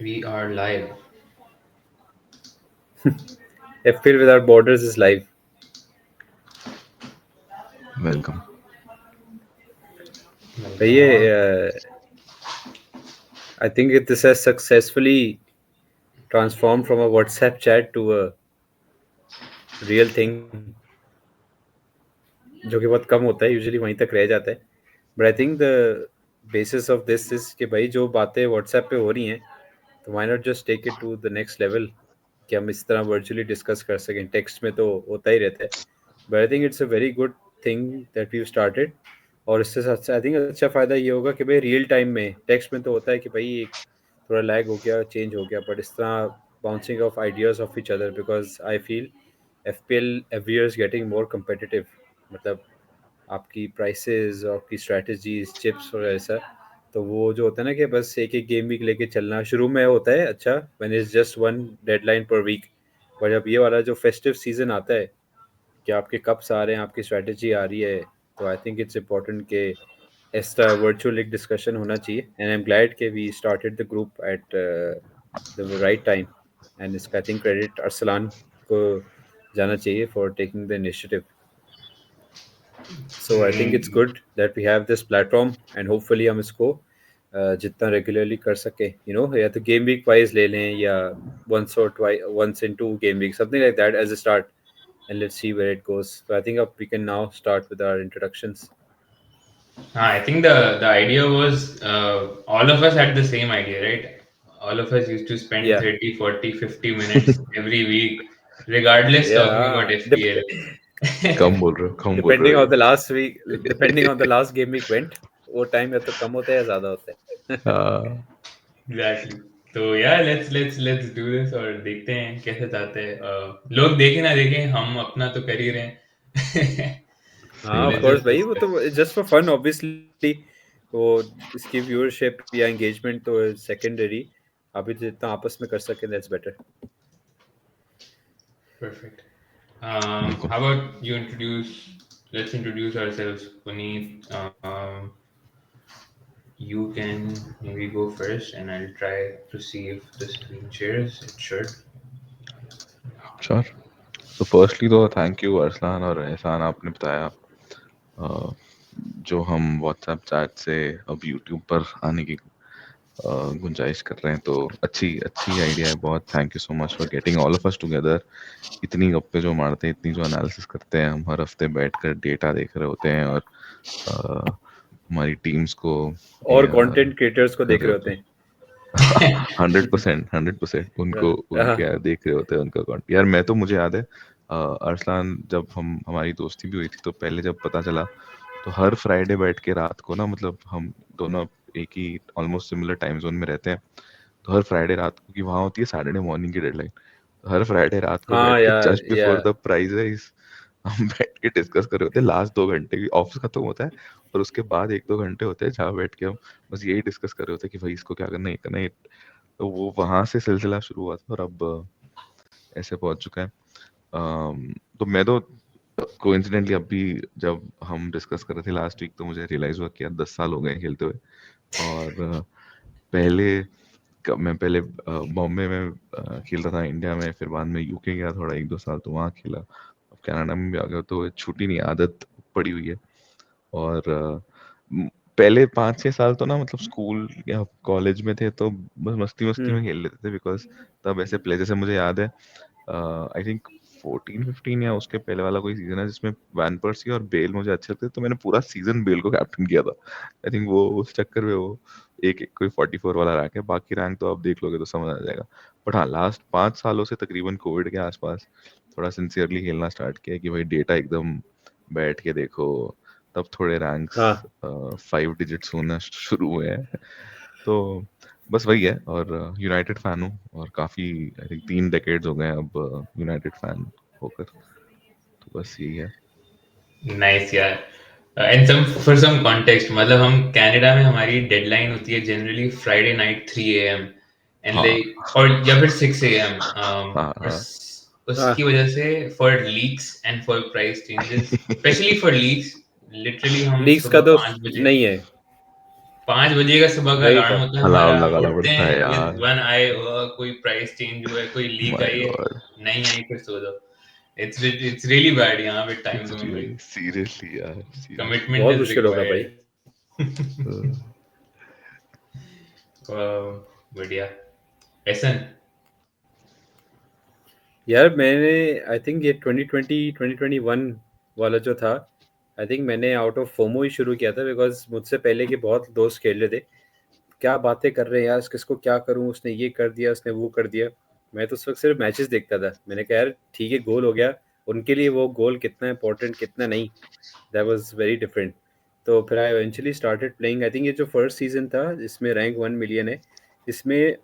We are live. FPL Without Borders is live. Welcome. भैया Welcome. I think this has successfully transformed from a WhatsApp chat to a real thing, जो कि बहुत कम होता है, usually वहीं तक रह जाता है. But I think the basis of this is कि भाई जो बातें व्हाट्सएप पे हो रही हैं, तो why not just take it to the next level कि हम इस तरह वर्चुअली डिस्कस कर सकें. टेक्स्ट में तो होता ही रहता है, but I think it's a very good thing that we started. और इससे साथ आई थिंक अच्छा फ़ायदा ये होगा कि भाई रियल टाइम में, टेक्स्ट में तो होता है कि भाई एक थोड़ा लैग हो गया, चेंज हो गया, बट इस तरह bouncing off ideas of each other, because I feel FPL every year is getting more competitive. मतलब आपकी प्राइसेस और आपकी स्ट्रैटेजीज चिप्स और ऐसा, तो वो जो होता है ना कि बस एक एक गेम वीक लेके चलना शुरू में होता है अच्छा, when is just one deadline per week. पर जब ये वाला जो फेस्टिव सीजन आता है कि आपके कप्स आ रहे हैं, आपकी स्ट्रैटेजी आ रही है, तो आई थिंक इट्स इम्पोर्टेंट कि इस तरह वर्चुअल एक डिस्कशन होना चाहिए. एंड आई एम ग्लैड कि we started the group at the right time. And इसका आई थिंक क्रेडिट अरसलान को जाना चाहिए for taking the initiative. So I think it's Hmm. Good that we have this platform, and hopefully हम इसको जितना regularly कर सके, या तो गेम वीक वाइज ले लें, या once in two game week, something like that as a start, and let's see where it goes. So I think we can now start with our introductions. I think the idea was all of us had the same idea, right? All of us used to spend Yeah. 30, 40, 50 minutes every week, regardless talking about Yeah. FPL. कम बोल Depending रहे on the हो last week, depending on the ये last game week went, वो time या तो कम होता है या ज्यादा होता है. हाँ Exactly. तो यार let's do this और देखते हैं कैसे जाते हैं. लोग देखें ना देखें, हम अपना तो कर ही रहे हैं. So सही हाँ, ऑफ let's बात है. कोर्स just भाई, वो discuss. तो जस्ट फॉर फन ऑब्वियसली. वो इसकी व्यूअरशिप या एंगेजमेंट तो सेकेंडरी. अभी तो जितना आपस में कर सके दैट्स बेटर. Perfect. बिल्कुल. How about you introduce? Let's introduce ourselves. Puneet, you can maybe go first, and I'll try to see if the screen shares. It should. Sure. तो फर्स्टली तो थैंक यू अरसलान और एहसान, आपने बताया जो हम WhatsApp chat से अब यूट्यूब पर आने की गुंजाइश कर रहे हैं, तो अच्छी अच्छी आइडिया है बहुत. Thank you so much for getting all of us together. इतनी गप्पे जो मारते हैं, इतनी जो एनालिसिस करते हैं, हम हर हफ्ते बैठकर डेटा देख रहे होते हैं और अ, हमारी टीम्स को और ये कंटेंट क्रिएटर्स को कर देख रहे रहे होते होते हैं. हैं. 100% उनको उनके यार देख रहे होते हैं उनका कंटेंट. यार मैं तो, मुझे याद है अरसलान, जब हम हमारी दोस्ती भी हुई थी तो पहले जब पता चला, तो हर फ्राइडे बैठ के रात को ना, मतलब हम दोनों एक ही ऑलमोस्ट सिमिलर टाइम जोन में रहते हैं, तो हर फ्राइडे रात को, की वहाँ होती है सैटरडे मॉर्निंग की डेडलाइन, तो हर फ्राइडे रात को हाँ बैठ के यार, जस्ट बिफोर द प्राइज है इस हम बैठ के डिस्कस कर रहे होते हैं. लास्ट 2 घंटे की ऑफिस खत्म होता है और उसके बाद 1-2 घंटे होते हैं जहाँ बैठ के हम बस यही डिस्कस कर रहे होते हैं कि भाई इसको क्या करना है, ये करना है. तो वो वहां से सिलसिला शुरू हुआ था और अब ऐसे पहुंच चुका है. तो मैं तो कोइंसिडेंटली अभी जब हम डिस्कस कर रहे थे लास्ट वीक, तो मुझे रियलाइज हुआ कि यार 10 साल हो गए हैं खेलते हुए. और पहले मैं पहले बॉम्बे में खेलता था इंडिया में, फिर बाद में यूके गया थोड़ा 1-2 साल, तो वहाँ खेला. अब कनाडा में भी आ गया, तो छूटी नहीं, आदत पड़ी हुई है. और पहले 5-6 साल तो ना, मतलब स्कूल या कॉलेज में थे तो बस मस्ती मस्ती में खेल लेते थे, बिकॉज तब ऐसे प्ले, जैसे मुझे याद है आई थिंक 14-15 या उसके पहले वाला कोई सीजन है जिसमें वैन पर्सी और बेल मुझे अच्छे लगते थे, तो मैंने पूरा सीजन बेल को कैप्टन किया था. आई थिंक वो उस चक्कर में वो एक एक कोई 44 वाला रैंक है, बाकी रैंक तो आप देख लोगे तो समझ आ जाएगा. बट हाँ, लास्ट 5 सालों से तकरीबन कोविड के आसपास थोड़ा सिंसियरली खेलना स्टार्ट किया कि भाई डेटा एकदम बैठ के देखो, तब थोड़े रैंक्स हाँ. 5 डिजिट्स होना शुरू हुए हैं. तो बस वही है. और यूनाइटेड फैन हूँ और काफ़ी, आई थिंक 3 डेकेड्स हो गए हैं अब यूनाइटेड फैन होकर, तो बस यही है. Nice यार. And some for some context, मतलब हम कनाडा में हमारी डेडलाइन होती है generally Friday night 3 a.m. And हाँ लाइक, और या फिर 6 a.m. हाँ और हाँ. उसकी हाँ. वजह से for leaks and for price changes, specially for leaks, literally हम लीग्स का सुबह तो 5 बजे नहीं है. 5 बजे का सुबह का वही अलार्म था। होता है अलार्म हमारा, लगाना उठते पड़ता है हैं विद यार। वन आई, कोई प्राइस चेंज हुआ है, कोई लीक माय आई है, गॉड, नहीं आई फिर सो जाओ। इट्स रियली बैड यहाँ पे टाइम इट्स जोन भाई, रियली सीरियसली यार, सीरियसली। कमिटमेंट बहुत इज मुश्किल होगा भाई। रिक्वायर्ड। बढ़िया। ऐसा यार मैंने आई थिंक ये 2020 2021 वाला जो था, आई थिंक मैंने आउट ऑफ फोमो ही शुरू किया था, बिकॉज मुझसे पहले के बहुत दोस्त खेल रहे थे। क्या बातें कर रहे हैं यार, किसको क्या करूं, उसने ये कर दिया, उसने वो कर दिया। मैं तो उस वक्त सिर्फ मैचेस देखता था। मैंने कहा यार ठीक है, गोल हो गया, उनके लिए वो गोल कितना इंपॉर्टेंट कितना नहीं, दैट वाज वेरी डिफरेंट। तो फिर आई eventually started playing. I think ये जो फर्स्ट सीजन था जिसमें रैंक 1 मिलियन है, इसमें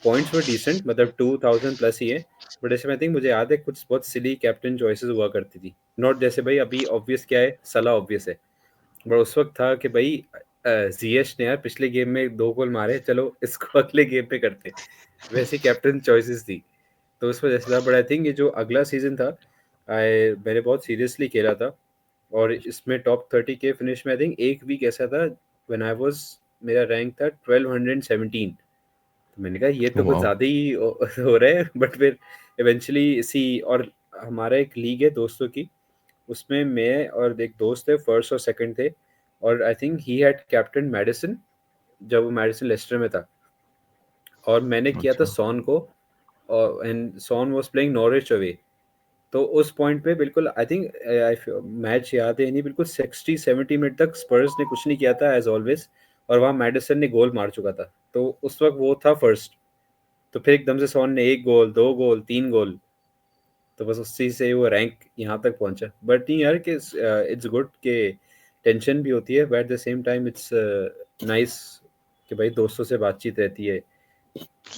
पॉइंट्स वर डिसेंट, मतलब 2000 प्लस ही है। बट ऐसे में आई थिंक मुझे याद है कुछ बहुत सिली कैप्टन चॉइसेस हुआ करती थी। नॉट जैसे भाई अभी ऑब्वियस क्या है, सला ऑब्वियस है, बट उस वक्त था कि भाई जीएच ने यार पिछले गेम में 2 गोल मारे, चलो इसको अगले गेम पे करते, वैसी कैप्टन चॉइसेस थी। तो उस वजह से था। बट आई थिंक ये जो अगला सीजन था, मैंने बहुत सीरियसली खेला था, और इसमें टॉप 30 के फिनिश में आई थिंक एक वीक ऐसा था व्हेन आई वाज, मेरा रैंक था 1217। तो मैंने कहा ये तो कुछ वाओ। ज़्यादा ही हो रहा है। बट फिर इवेंचुअली इसी, और हमारा एक लीग है दोस्तों की, उसमें मैं और एक दोस्त थे, फर्स्ट और सेकंड थे। और I think he had captain Madison, जब वो मैडिसन लेस्टर में था, और मैंने किया था अच्छा। सॉन को। और and Son was playing Norwich away. तो उस पॉइंट पे बिल्कुल आई थिंक मैच याद है नहीं, बिल्कुल 60-70 मिनट तक स्पर्स ने कुछ नहीं किया था एज ऑलवेज, और वहाँ मैडिसन ने गोल मार चुका था। तो उस वक्त वो था फर्स्ट। तो फिर एकदम से सॉन ने 1 गोल, 2 गोल, 3 गोल, तो बस उसी से वो रैंक यहाँ तक पहुंचा। बट नहीं यार कि इट्स गुड कि टेंशन भी होती है, but at the same time it's nice कि भाई दोस्तों से बातचीत रहती है।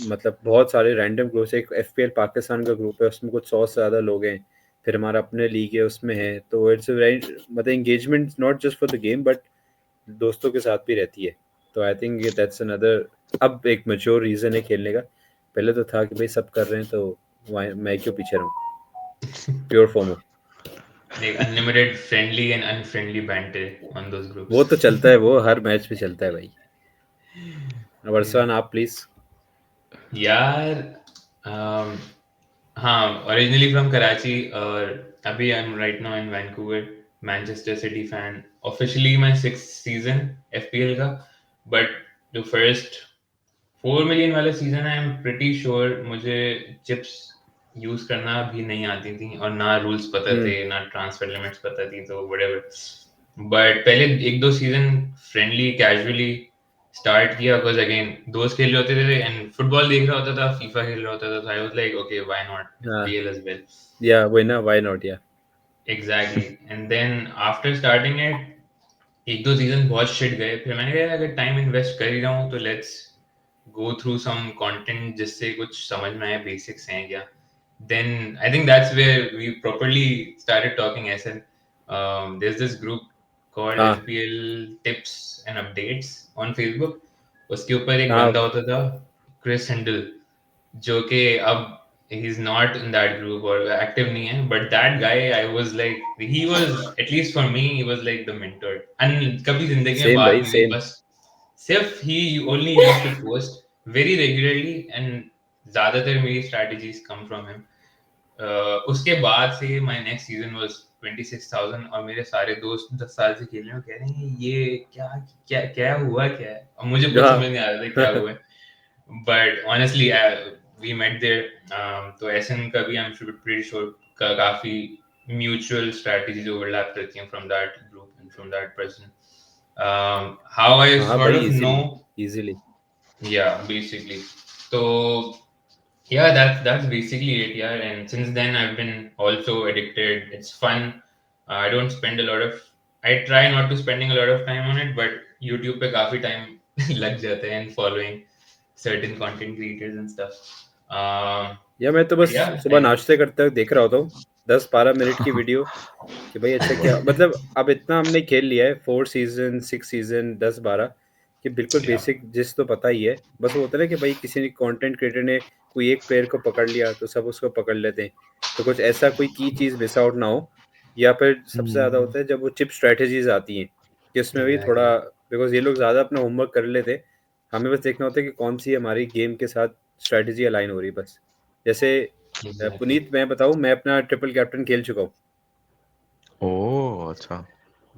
मतलब बहुत सारे रैंडम ग्रुप्स, एक एफपीएल पाकिस्तान का ग्रुप है, उसमें कुछ 100 से ज़्यादा लोग हैं। फिर हमारा अपने लीग है उसमें है, तो इट्स वेरी, मतलब engagement not just for the game but दोस्तों के साथ भी रहती है। तो आई थिंक दैट्स अनदर, अब एक मैच्योर रीज़न है खेलने का। पहले तो था कि भाई सब कर रहे हैं तो मैं क्यों पीछे रहूँ, pure FOMO. like unlimited friendly and unfriendly banter on those वो groups. तो चलता है, वो हर मैच में चलता है भाई। Yeah. वर्षान आप प्लीज। यार um, हाँ, ओरिजिनली फ्रॉम कराची और अभी I am right now in Vancouver, Manchester city fan. Officially मैं 6th सीजन एफपीएल का, बट जो फर्स्ट 4 मिलियन वाला सीजन है, आई एम प्रिटी श्योर मुझे चिप्स यूज करना भी नहीं आती थी, और ना रूल्स पता थे, ना ट्रांसफर लिमिट्स पता थी, तो व्हाटएवर। बट पहले 1-2 सीजन फ्रेंडली कैजुअली स्टार्ट किया, बिकॉज अगेन दोस्त खेल रहे होते थे एंड फुटबॉल देख रहा होता था, फीफा खेल रहा होता था, so I was like okay, why not हाँ, FPL as well. या वही ना, व्हाई नॉट या। Exactly. And then after starting it, 1-2 season बहुत शिट गए, फिर मैंने कहा अगर टाइम इन्वेस्ट कर ही रहा हूँ तो let's go through some content जिससे कुछ समझ में आए, बेसिक्स हैं क्या। Then I think that's where we properly started talking SN. There's this group called हाँ FPL tips and updates on Facebook. उसके ऊपर एक हाँ बंदा होता था, क्रिस हैंडल, जो कि अब he's not in that group और active नहीं है, but that guy I was like, he was at least for me he was like the mentor, and कभी जिंदगी में सेम बात भाई नहीं हुई, सेम। बस सिर्फ he only used to post very regularly and ज्यादातर मेरी strategies come from him. उसके बाद से my next season was 26,000, और मेरे सारे दोस्त 10 साल से खेल रहे हैं, कह रहे हैं ये क्या क्या क्या हुआ क्या है, और मुझे खुद समझ नहीं आ रहा था क्या हुआ है। But honestly we met there, तो एसएन का भी आई एम प्रीटी श्योर काफी म्यूचुअल स्ट्रेटजीज ओवरलैप करती हैं from that group and from that person, how I हाँ सॉर्ट भाई, of no. Easily easily. Yeah, basically. So yeah, that's basically it. Yeah, and since then I've been also addicted. It's fun. I don't spend a lot of. I try not to spending a lot of time on it, but YouTube पे काफी time लग जाता है and following certain content creators and stuff. या मैं तो But बस yeah, सुबह and नाश्ते करते हुए देख रहा होता हूँ 10-12 मिनट की वीडियो, कि भाई अच्छा क्या, मतलब अब इतना हमने खेल लिया है, 4 सीजन 6 सीजन 10-12, कि बिल्कुल yeah, बेसिक जिस तो पता ही है। बस वो होता है ना कि भाई किसी ने कंटेंट क्रिएटर ने कोई एक प्लेयर को पकड़ लिया तो सब उसको पकड़ लेते हैं, तो कुछ ऐसा कोई की चीज़ मिस आउट ना हो। या फिर सबसे ज़्यादा होता है जब वो चिप स्ट्रेटजीज आती हैं कि उसमें भी थोड़ा exactly. बिकॉज ये लोग ज़्यादा अपना होमवर्क कर लेते, हमें बस देखना होता है कि कौन सी हमारी गेम के साथ स्ट्रेटजी अलाइन हो रही है बस। जैसे एग्जैक्टली पुनीत, मैं बताऊँ, मैं अपना ट्रिपल कैप्टन खेल चुका हूँ ओह अच्छा,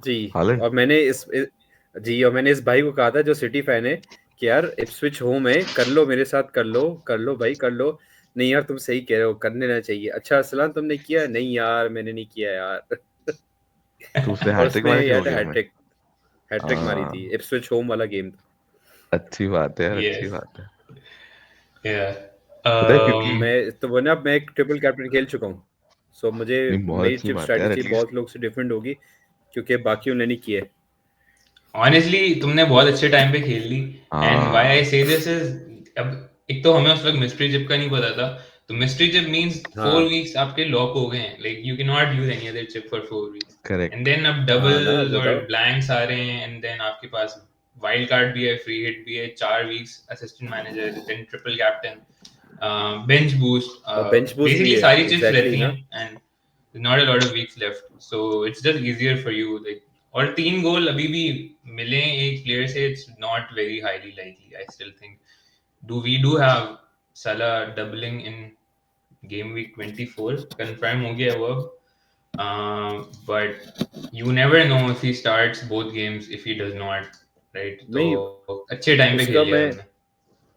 जी। हालैंड। और मैंने इस भाई को कहा था जो सिटी फैन है कि यार इप्सविच होम है, कर लो मेरे साथ, कर लो भाई कर लो। नहीं यार तुम सही कह रहे हो, कर लेना चाहिए। अच्छा अरसलान तुमने किया? नहीं यार मैंने नहीं किया यार। तो उसने और हैट्रिक उसमें मारी थी वो याद है गेम में। हैट्रिक मारी थी, हाँ, इप्सविच होम वाला गेम था। अच्छी बात है यार, अच्छी यस बात है। या पता है क्योंकि मैं तो बोला मैं एक ट्रिपल कैप्टन खेल चुका हूँ, सो मुझे नहीं, बहुत मेरी अच्छी चिप बात है यार, स्ट्रेटजी एटलीस्ट। बहुत लोग से डिफरेंट होगी क्योंकि बाकियों ने नहीं किया है। ऑनेस्टली तुमने बहुत अच्छे टाइम पे खेल ली। एंड व्हाई आई हाँ से दिस इज, अब एक तो हमें उस वक्त मिस्ट्री चिप का नहीं पता था, तो मिस्ट्री चिप मींस हाँ 4 वीक्स आपके लॉक हो गए हैं, like you can not use any other chip for 4 weeks. And correct. Then अब हाँ ना डबल्स और बताओ। ब्लैंक्स आ रहे हैं, एंड देन आपके पास वाइल्ड कार्ड भी है, फ्री हिट भी है, 4 weeks assistant manager, then triple captain, bench boost, और बेंच बूस्ट भी बेसिकली है, सारी चिप्स एग्जैक्टली रहती ना। हैं, and not a lot of weeks left, so it's just easier for you, like, और 3 गोल अभी भी मिले एक प्लेयर से, it's not very highly likely, I still think. We do have Salah doubling in game week 24 confirm हो गया वो अब, but you never know if he starts both games, if he does not, right? तो नहीं, अच्छे time पे उसका खेल लिया मैं तुमने।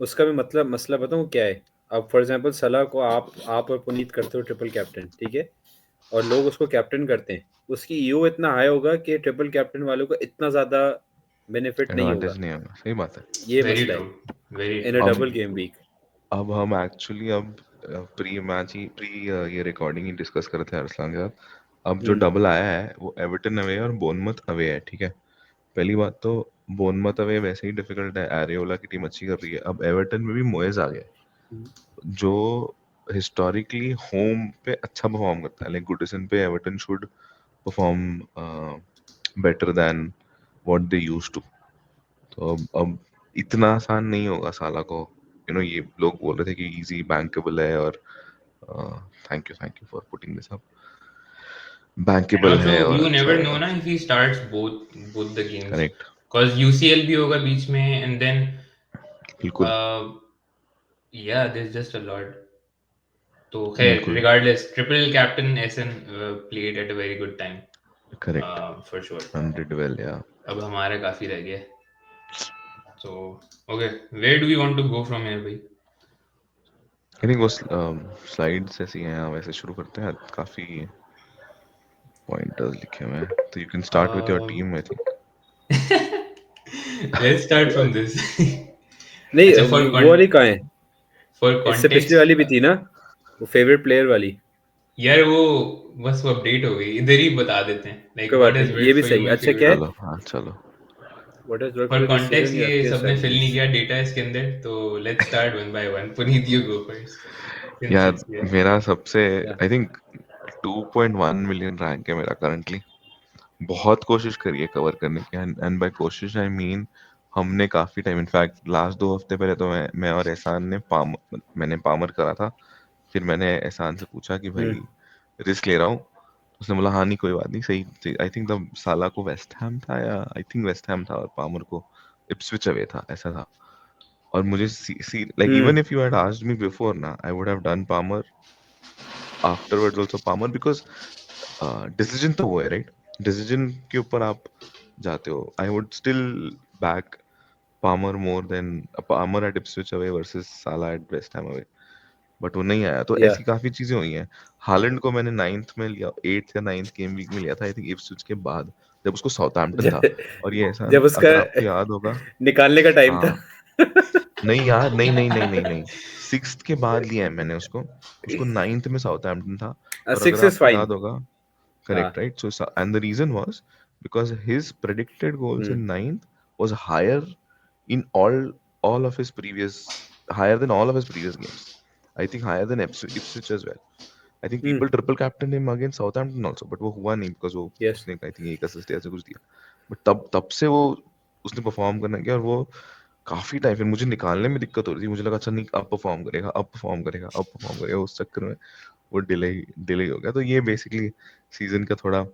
उसका भी मतलब मसला बताऊँ क्या है। अब फॉर एग्जांपल सलाह को आप और पुनीत करते हो ट्रिपल कैप्टन, ठीक है, और लोग उसको कैप्टन करते हैं, उसकी ईओ इतना हाई होगा कि ट्रिपल कैप्टन वालों को इतना ज़्यादा बेनिफिट नहीं एडवांटेज होगा। नहीं है, सही बात है। ये वेरी मसला ट्रू, है वेरी इन ट्रू। अ अब डबल गेम वीक। अब हम एक्चुअली अब प्री मैच ही प्री ये रिकॉर्डिंग ही डिस्कस कर रहे थे अरसलान के साथ। अब जो हम्म डबल आया है वो एवर्टन अवे और बोर्नमथ अवे है, ठीक है। पहली बात तो बोर्नमथ अवे वैसे ही डिफिकल्ट है, एरियोला की टीम अच्छी कर रही है। अब एवर्टन में भी मोएज आ गया है, जो हिस्टोरिकली होम पे अच्छा परफॉर्म करता है। लाइक गुडिसन पे Everton should perform better than what they used to. तो अब इतना आसान नहीं होगा साला को। ये लोग बोल रहे थे कि इजी बैंकेबल है, और thank you for putting this up, And bankable also है और you अच्छा never know रहेगा। ना if he starts both the games, correct, cause UCL भी होगा बीच में, and then बिल्कुल uh, yeah, there's just a lot. तो खैर बिल्कुल regardless, triple captain SN played at a very good time, correct, for sure. 100 well या। अब हमारा काफी रह गया, so okay, where do we want to go from here भाई? आई थिंक वो स्लाइड्स ऐसी हैं, वैसे शुरू करते हैं। काफी पॉइंटर्स लिखे हुए हैं, तो you can start with your um, team I think. let's start from this. नहीं अच्छा, वो वाली कहाँ है? for इससे पिछली context, वाली भी थी ना, वो फेवरेट प्लेयर वाली। यार वो बस वो अपडेट हो गई, इधर ही बता देते हैं, लाइक कोई व्हाट बात इज नहीं, ये वर्क भी फॉर सही। यू इन अच्छा क्या फेवरेट। है, चलो हाँ चलो। What is work for for this context season या ये आपके सबने फिल नहीं स्ट्रेटजीज? किया डेटा इसके अंदर, तो let's start one by one. Puneet, you go first since यार इट्स हियर। मेरा सबसे या आई थिंक 2.1 मिलियन रैंक है मेरा करंटली। बहुत कोशिश करी है कवर करने की, एंड बाय कोशिश आई मीन हमने काफी टाइम, इनफैक्ट लास्ट 2 हफ्ते पहले तो मैं और एहसान ने मैंने पामर करा था। फिर मैंने एहसान से पूछा कि हम्म भाई रिस्क ले रहा हूँ, उसने बोला हाँ नहीं कोई बात नहीं, सही। आई थिंक द साला को वेस्ट हैम था, या आई थिंक वेस्ट हैम था, और पामर को इप्सविच अवे था, ऐसा था। और मुझे see like hmm even if you had asked me before ना, I would have done Palmer afterwards also Palmer, because decision तो वो है राइट, डिसीजन के ऊपर आप जाते हो। I would still back Palmer more than Palmer at Ipswich away versus Salah at West Ham away, but वो नहीं आया। तो या ऐसी काफी चीजें हुई हैं। हालैंड को मैंने 9th में लिया, 8th या 9th गेम वीक में लिया था आई थिंक, इप्सविच के बाद, जब उसको साउथहैम्पटन था। जब, और ये एहसान, जब उसका अगर आपको याद होगा, निकालने का टाइम था। हाँ नहीं यार, नहीं नहीं नहीं नहीं नहीं, 6th के बाद लिया है मैंने उसको। उसको 9th में साउथहैम्पटन था। और अगर सिक्स इज आपको फाइन। याद होगा, हाँ correct, right? So and the reason was because his predicted goals hmm in ninth was higher in all of his previous, higher than all of his previous games. I think higher than Ipswich as well. I think hmm people triple captained him against Southampton also, but वो हुआ नहीं because वो yes उसने I think एक assist ऐसे कुछ दिया। But तब से वो उसने परफॉर्म करना किया, और वो काफी टाइम फिर मुझे निकालने में दिक्कत हो रही थी। मुझे लगा अच्छा नहीं, अब परफॉर्म करेगा, अब परफॉर्म करेगा, अब परफॉर्म करेगा, उस चक्कर में वो डिले हो गया। तो ये बेसिकली सीजन का थोड़ा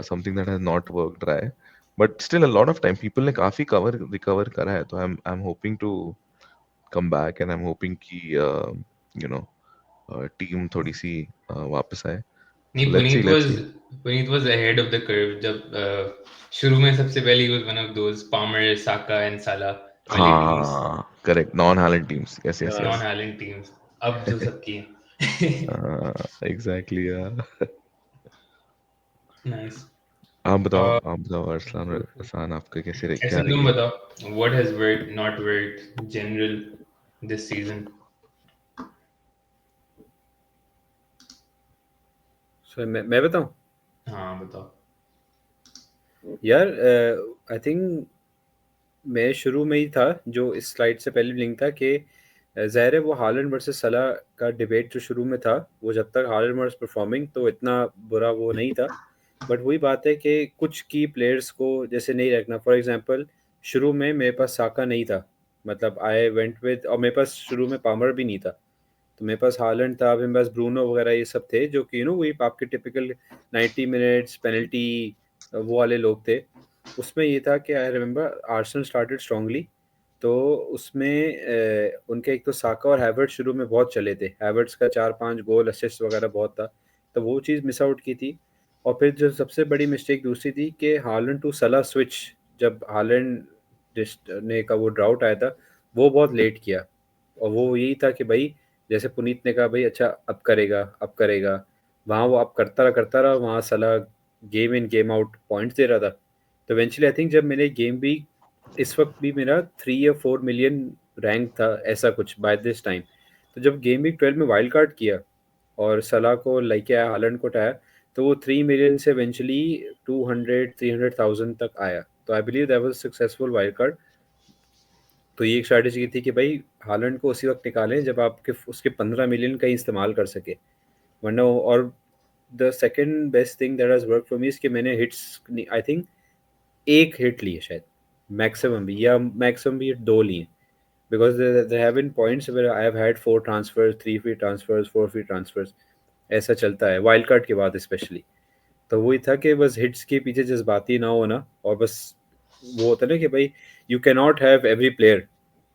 something that has not worked रहा है। But still a lot of time people ने काफी रिकवर करा है, तो I am hoping to come back and I am hoping कि यू नो टीम थोड़ी सी वापस आए. नहीं, So let's see. Puneet was ahead of the curve जब शुरू में सबसे पहले ही was one of those Palmer, Saka and Salah वाली टीम्स, हाँ, correct. Non Holland teams. Yes yes हाँ नॉन यस. हालैंड टीम्स, अब जो सबकी हैं. एग्जैक्टली. नाइस. आप बताओ अरसलान और असान, आपके कैसे क्या ऐसे रही तुम है? बताओ, what has worked not worked general this season? So मैं बताऊं हाँ बताओ. यार, आई थिंक मैं शुरू में ही था, जो इस स्लाइड से पहले लिंक था कि ज़ाहिर है वो हालैंड वर्सेस सलाह का डिबेट जो शुरू में था, वो जब तक हालैंड वाज परफॉर्मिंग तो इतना बुरा वो नहीं था. बट वही बात है कि कुछ की प्लेयर्स को जैसे नहीं रखना. फॉर एग्जांपल, शुरू में मेरे पास साका नहीं था, मतलब आई वेंट विद, और मेरे पास शुरू में पामर भी नहीं था. तो मेरे पास हालैंड था, मेरे पास ब्रूनो वगैरह ये सब थे, जो कि वही आपके टिपिकल 90 मिनट्स पेनल्टी वो वाले लोग थे. उसमें ये था कि I remember Arsenal started strongly, तो उसमें उनके एक तो साका और हैवर्ट्स शुरू में बहुत चले थे. हैवर्ट्स का 4-5 गोल असिस्ट वगैरह बहुत था, तो वो चीज़ मिस आउट की थी. और फिर जो सबसे बड़ी मिस्टेक दूसरी थी कि हालैंड टू सलाह स्विच, जब हालैंड ने का वो ड्राउट आया था, वो बहुत लेट किया. और वो यही था कि भाई, जैसे पुनीत ने कहा भाई अच्छा अब करेगा अब करेगा, वहाँ वो अब करता रहा, वहाँ Salah game in game out points दे रहा था. तो इवेंचुअली आई थिंक जब मैंने गेम भी, इस वक्त भी मेरा 3 या 4 मिलियन रैंक था ऐसा कुछ बाय दिस टाइम. तो जब गेम वीक 12 में वाइल्ड कार्ड किया और सलाह को लेके आया, हालैंड को उठाया, तो वो 3 मिलियन से इवेंचुअली 200-300,000 तक आया. तो I believe that was successful wild card. तो ये एक स्ट्रैटेजी थी कि भाई हालैंड को उसी वक्त निकालें जब आपके उसके 15 मिलियन का ही इस्तेमाल कर सके, वरना और the second best thing that has work for me is कि मैंने हिट्स आई थिंक एक हिट लिए शायद, मैक्सिमम भी दो लिए. Because there have been points where I have had 4 transfers, 3 free transfers, 4 free transfers. ऐसा चलता है वाइल्ड कार्ड के बाद स्पेशली. तो वही था कि बस हिट्स के पीछे जज्बाती ना होना, और बस वो होता है ना कि भाई you can not have every player.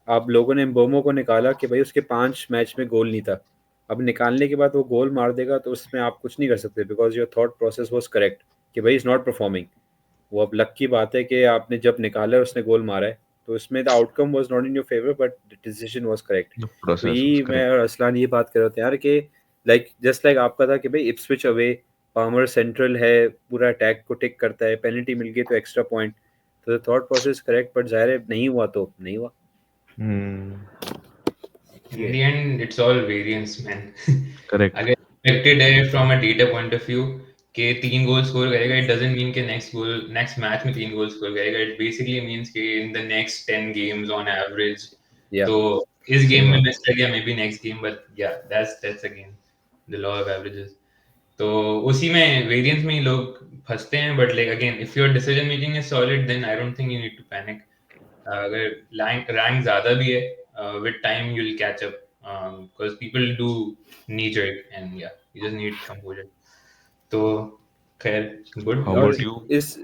आप लोगों ने एम्बोमो को निकाला कि भाई उसके 5 मैच में गोल नहीं था, अब निकालने के बाद वो गोल मार देगा तो उसमें आप कुछ नहीं कर सकते, because your thought process was correct कि भाई इज़ नॉट परफॉर्मिंग. वो अब लक की बात है कि आपने जब निकाला है उसने गोल मारा है, तो इसमें the outcome was not in your favour but the decision was correct. The तो process was यही मैं correct. और असलान ये बात कर रहे थे यार कि लाइक जस्ट लाइक आपका था कि भाई इप्सविच अवे, पामर सेंट्रल है, पूरा अटैक को टेक करता है, पेनल्टी मिल गई तो एक्स्ट्रा पॉइंट. तो the thought process correct, but ज़ाहिर है नहीं हुआ तो नहीं हुआ. In the end, it's all variance, man. Correct. अगर expected है from a data point of view कि 3 गोल स्कोर करेगा, it doesn't mean कि next मैच में 3 गोल स्कोर करेगा. It basically means कि in the next 10 games on average. या तो इस सही गेम में बात. मिस कर गया, maybe next game, but yeah, that's again the law of averages. तो उसी में वेरिएंस में ही लोग फंसते हैं. But like again, if your decision making is solid, then I don't think you need to panic. अगर रैंक ज्यादा भी है, with time you will catch up, because people do knee jerk and या you just need composure. तो खैर, good. How और about you? इस,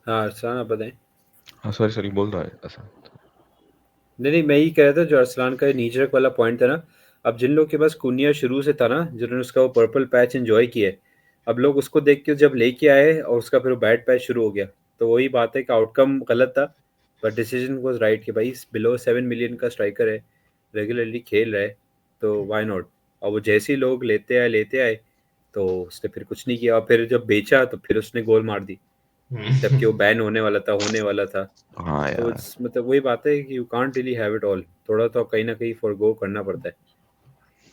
हाँ अरसलान आप बताएं. Sorry, बोल रहा है ऐसा. नहीं मैं ही कह रहा था जो अरसलान का नीचरक वाला पॉइंट था ना. अब जिन लोग के पास कुनिया शुरू से था ना, जिन्होंने उसका वो पर्पल पैच एंजॉय किया है, अब लोग उसको देख के जब लेके आए और उसका फिर बैड पैच शुरू हो गया, तो वही बात है कि आउटकम गलत था बट डिसीजन वाज राइट कि भाई बिलो 7 मिलियन का स्ट्राइकर है, रेगुलरली खेल रहा है, तो वाई नॉट. और वो जैसे ही लोग लेते आए तो उसने फिर कुछ नहीं किया, और फिर जब बेचा तो फिर उसने गोल मार दी, जबकि वो बैन होने वाला था. हाँ तो यार. मतलब वही बात है कि you can't really have it all, थोड़ा तो कहीं ना कहीं फॉरगो करना पड़ता है.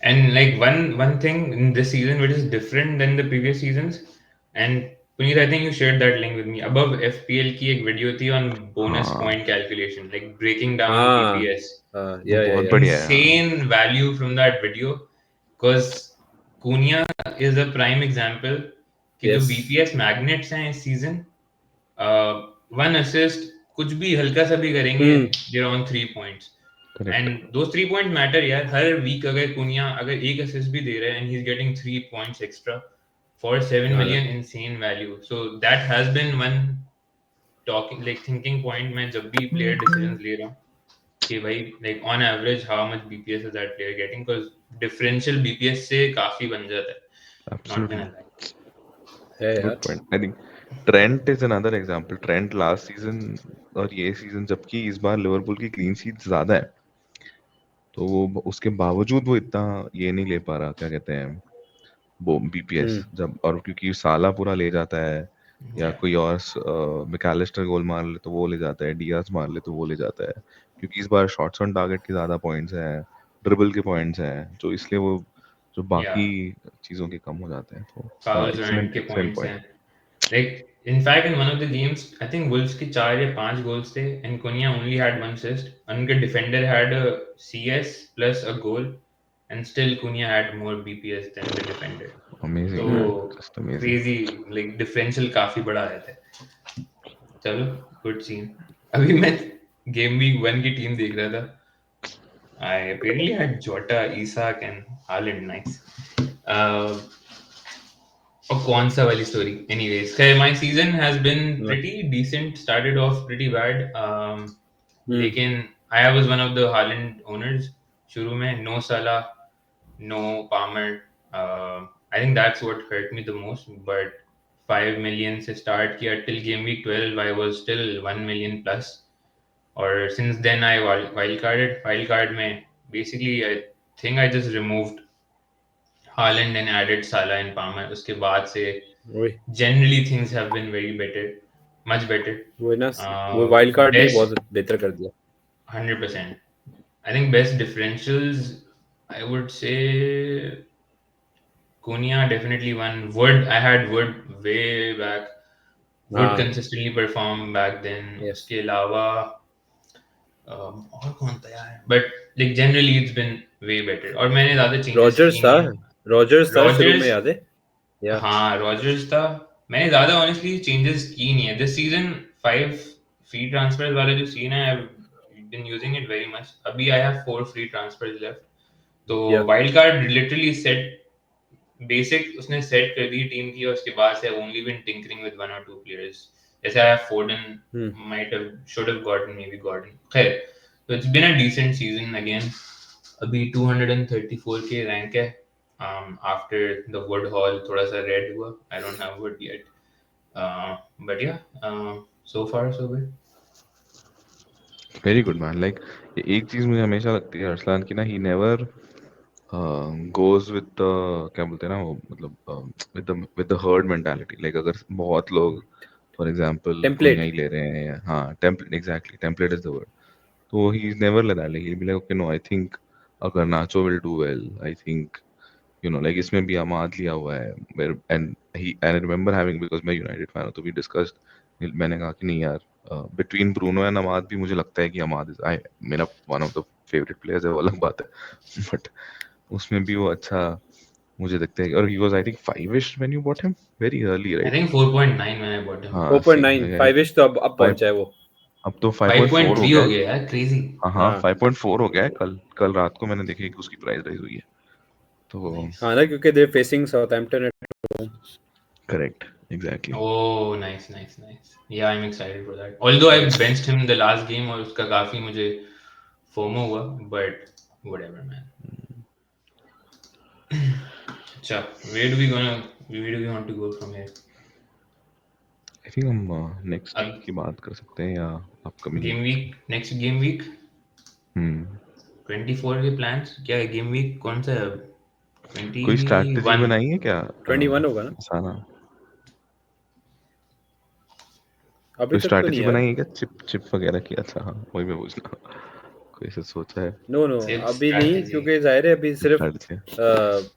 And like one thing in this season which is different than the previous seasons, and Puneet, I think you shared that link with me. Above FPL की एक वीडियो थी on bonus हाँ, point calculation, like breaking down हाँ BPS. हाँ, वो बहुत या बढ़िया है. हाँ. Insane value from that video, because Cunha is a prime example कि जो यस. BPS magnets हैं इस season, वन असिस्ट कुछ भी हल्का सा भी करेंगे, they're on 3 points. Correct. And those 3 point matter यार. हर वीक अगर कुनिया अगर एक असिस्ट भी दे रहा है and he's getting 3 points extra for 7 हाँ million, insane value. So that has been one talking like thinking point मैं जब भी player decisions ले रहा हूँ कि भाई like on average how much BPS is that player getting, because differential BPS से काफी बन जाता है. Not Absolutely. gonna lie. है Good यार. point. I think Trent is another example. Trent last season और ये सीजन, जबकि इस बार लिवरपूल की क्लीन शीट ज्यादा है, तो वो उसके बावजूद वो इतना ये नहीं ले पा रहा, क्या कहते हैं वो बीपीएस, जब और क्योंकि साला पूरा ले जाता है, या Yeah. कोई और मैकलिस्टर गोल मार ले तो वो ले जाता है, डियाज मार ले तो वो ले जाता है, क्योंकि इस बार शॉट्स ऑन टारगेट के ज्यादा पॉइंट्स हैं, ड्रिबल के पॉइंट्स हैं, तो इसलिए वो जो बाकी Yeah. चीजों के कम हो जाते हैं, तो हाँ, Fouls and एक्सीलेंट के एक्सीलेंट points पॉइंट. हैं. Like in fact in one of the games I think Wolves के 4 या 5 goals थे and Cunha only had 1 assist. उनके defender had a CS plus a goal and still Cunha had more BPS than the defender. Amazing, तो just amazing. crazy like differential काफी बड़ा आया था. चलो good scene. अभी मैं game week 1 की टीम देख रहा था. I apparently had Jota, Isak and Haaland. Nice. Uh, और कौन सा वाली story? Anyways, my season has been pretty decent. Started off pretty bad. लेकिन I was one of the Haaland owners. शुरू में no Salah, no Palmer. I think that's what hurt me the most. But 5 million से start किया till game week 12. I was still 1 million plus. और since then I wildcarded. Wildcard में basically I think I just removed Haaland and added Salah and Palmer. उसके बाद से वही generally things have been very better, much better. वो ना वो wild card ने Best बहुत बेहतर कर दिया. 100%. I think best differentials, I would say Cunha definitely one. Wood, I had Wood way back. Would हाँ consistently perform back then. yes. उसके अलावा और कौन था यार? But like generally it's been way better. और मैंने ज़्यादा changes रॉजर्स की था नहीं है. रॉजर्स था शुरू में, Rodgers, याद है? या हाँ रॉजर्स था. मैंने ज़्यादा honestly changes की नहीं है. This season 5 free transfers वाला जो scene है, I've been using it very much. अभी I have 4 free transfers left. तो yeah wild card literally set basic उसने सेट कर दी टीम की, और उसके बाद से only been tinkering with 1 or 2 players. जैसे I have Foden, might have should have gotten, maybe gotten. खैर, तो it's been a decent season again. अभी 234 के रैंक है आफ्टर द वुड हॉल. थोड़ा सा रेड हुआ. I don't have Wood yet, but yeah so far so good. Very good man. Like एक चीज मुझे हमेशा लगती है अरसलान की ना, he never goes with the, क्या बोलते हैं ना वो, मतलब with the herd mentality. Like अगर बहुत लोग फॉर एग्जांपल टेम्पलेट. कुनिया ही ले रहे हैं, हाँ template, exactly template is the word, तो he is never like that. He be like okay no, I think अगर Nacho will do well, I think like इसमें भी अमाद लिया हुआ है, and I remember having, because मैं United fan हूं, तो वी डिस्कस्ड, मैंने कहा कि नहीं यार, बिटवीन ब्रूनो एंड अमाद भी मुझे लगता है कि अमाद इज मेरा one of the favourite players है, वो अलग बात है, बट उसमें भी वो अच्छा मुझे लगता है. और he was I think 5ish when you bought him, very early, I right? Think 4.9 मैंने बॉट हिम. हाँ 4.9 5ish तो अब पहुंचा है वो. अब तो 5.4 हो 5.3 गया हो है. गया यार, क्रेजी. हाँ 5.4 हो गया है. कल कल रात को मैंने देखा कि उसकी प्राइस राइज हुई है, तो हाँ ना, क्योंकि they facing Southampton at. Correct, exactly. Oh, nice, nice, nice. Yeah, I'm excited for that. Although I benched him the last game और उसका काफी मुझे FOMO हुआ, but whatever, man. अच्छा, where do we want to go from here? I think हम next week की बात कर सकते हैं, या upcoming Game week, next game week, 24 के plans क्या है? Game week कौन सा है अब? कोई स्ट्रैटेजी 21. बनाई है क्या? 21 होगा ना साना अभी कोई तक तो स्ट्रैटेजी नहीं यार. बनाई है क्या? चिप वगैरह की? अच्छा हाँ, वही मैं पूछना, कोई ऐसा सोचा है नो नो Chip अभी नहीं, strategy. क्योंकि जाहिर है अभी सिर्फ स्ट्रैटेजी?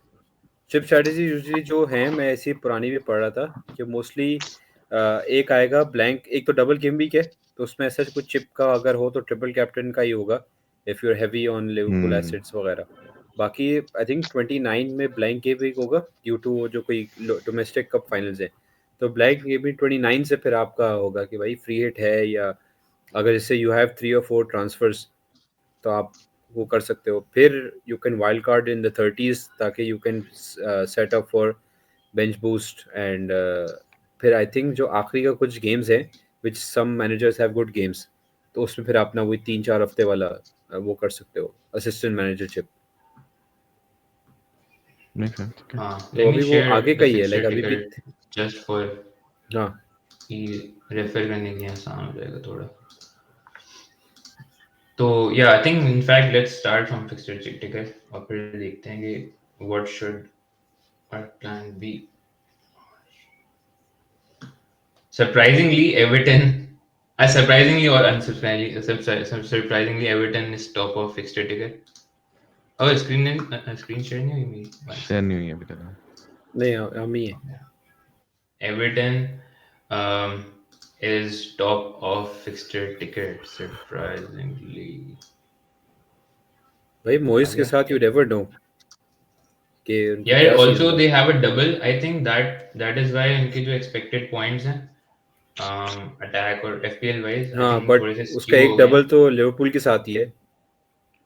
चिप स्ट्रैटेजी यूजुअली जो है, मैं ऐसी पुरानी भी पढ़ रहा था कि मोस्टली एक आएगा ब्लैंक, एक तो डबल गेम वीक है, तो उसमें ऐसा कुछ चिप का अगर हो तो ट्रिपल कैप्टन का ही होगा if you are heavy on Liverpool assets वगैरह. बाकी आई थिंक 29 में ब्लैंक गेम वीक होगा ड्यू टू जो कोई डोमेस्टिक कप फाइनल्स है, तो ब्लैंक गेम वीक 29 से फिर आपका होगा कि भाई फ्री हिट है, या अगर जैसे यू हैव 3 or 4 ट्रांसफर्स तो आप वो कर सकते हो. फिर you can wild card in the 30s ताकि you can set up for bench boost. And फिर आई थिंक जो आखिरी का कुछ गेम्स हैं which some managers have good games. तो उसमें फिर अपना वही 3-4 हफ्ते वाला वो कर सकते हो, असिस्टेंट मैनेजरशिप. Makes sense. Okay. हाँ, तो let me अभी वो share आगे का the ही है, fixture लाइक अभी भी. ticker just for हाँ, कि रेफर करने के लिए आसान हो जाएगा थोड़ा. तो yeah, I think in fact let's start from fixture ticker और फिर देखते हैं कि what should our plan be. Surprisingly, Everton. Surprisingly or surprisingly, Everton is top of fixture ticker. Oh, screen share नहीं हुई मेरी. One Share second. नहीं हुई अभी तक. नहीं हम ही है. Everton um, is top of fixture ticker. Surprisingly. भाई आ मोइस के गया? साथ यू नेवर नो कि उनका Yeah, क्या सीन also होगा. they have a double. I think that is why उनके जो expected points हैं attack और FPL wise, I हाँ, think बट थोड़े से उसका skew एक हो गए हैं. डबल तो लिवरपूल के साथ ही है.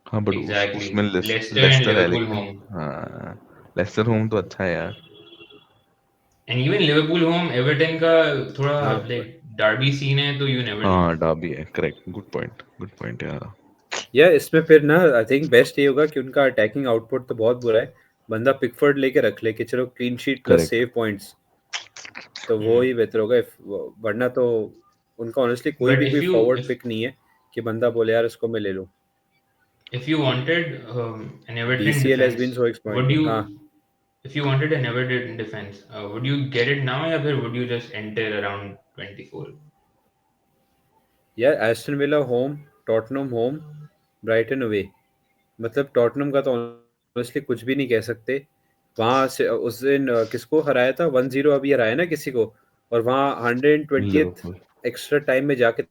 हाँ बट Exactly. उसमें Leicester and लेस्टर है Liverpool लेकिन. home. हाँ, लेस्टर होम तो अच्छा है यार. And even Liverpool home, Everton का थोड़ा हाँ, like derby scene है तो you never know. हाँ डाबी है. करेक्ट. गुड पॉइंट यार. या इसमें फिर ना आई थिंक बेस्ट ये होगा कि उनका अटैकिंग आउटपुट तो बहुत बुरा है. बंदा पिकफोर्ड लेके रख ले कि चलो clean sheet plus correct. Save points, तो वो ही बेहतर होगा. वरना तो उनका ऑनेस्टली कोई But भी कोई फॉरवर्ड पिक नहीं है कि बंदा बोले यार इसको मैं ले लूं. if you wanted an Everton DCL has defense, been so would exploited. you हाँ if you wanted an Everton defense, would you get it now या फिर would you just enter around 24? यार, Aston Villa home, Tottenham home, Brighton away. मतलब Tottenham का तो honestly कुछ भी नहीं कह सकते. वहां से उस दिन किसको हराया था 1-0, अभी हराया ना किसी को. और वहां 120th लिवरपूल. एक्स्ट्रा टाइम में जाके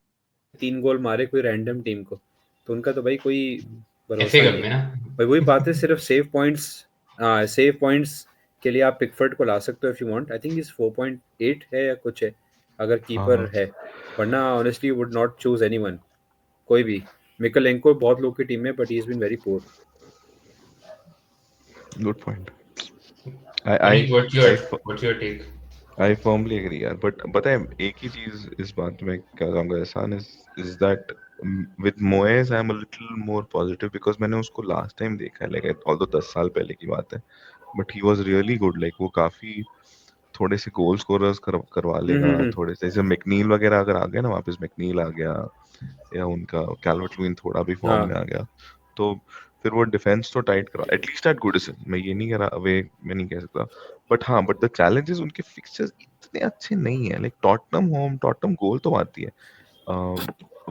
3 गोल मारे कोई रैंडम टीम को. तो उनका तो भाई कोई FA भरोसा कप नहीं में है. ना. भाई वही बात है, सिर्फ सेव पॉइंट्स. हाँ, सेव पॉइंट्स के लिए आप पिकफर्ड को ला सकते हो if you want. I think इस 4.8 है या कुछ है अगर कीपर हाँ है. वरना honestly would not choose anyone, कोई भी. मिकलेंको बहुत लोग की टीम में, but he is been very poor. Good point. I Manish, I I what's your take? I firmly agree यार. बट पता है एक ही चीज इस बात में क्या कहूँगा Ehsan is that with Moyes I am a little more positive because मैंने उसको लास्ट टाइम देखा है लाइक ऑल्दो 10 साल पहले की बात है. But he was really good. Like वो काफी थोड़े से गोल स्कोरर्स करवा लेगा. हम्म. थोड़े से जैसे मैकनील वगैरह अगर आ गया ना वापस. मैकनील आ गया या उनका कैल्वर्ट लुइन थोड़ा भी फॉर्म में हाँ आ गया तो फिर वो डिफेंस तो टाइट करा एटलीस्ट एट गुडिसन. मैं ये नहीं कह रहा वे मैं नहीं कह सकता. बट हाँ बट द चैलेंजेस उनके फिक्सचर्स इतने अच्छे नहीं है. लाइक टॉटनम होम टॉटनम गोल तो आती है.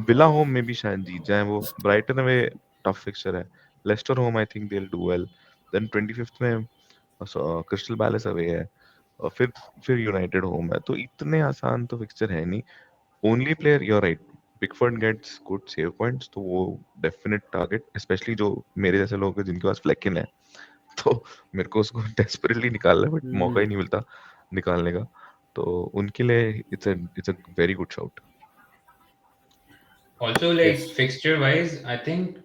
विला होम में भी शायद जीत जाए वो. ब्राइटन अवे टफ फिक्सचर है. Leicester home I think they will do well. Then 25th में क्रिस्टल पैलेस अवे है. फिर यूनाइटेड होम है. तो इतने आसान तो फिक्सचर है नहीं. Only player you are right Pickford gets good save points तो वो डेफिनेट टारगेट स्पेशली जो मेरे जैसे लोग हैं जिनके पास फ्लैकिन है. तो मेरे को उसको डेस्परेटली निकालना है बट मौका ही नहीं मिलता निकालने का. तो उनके लिए it's a very good shot. Also, yes. like fixture wise, I think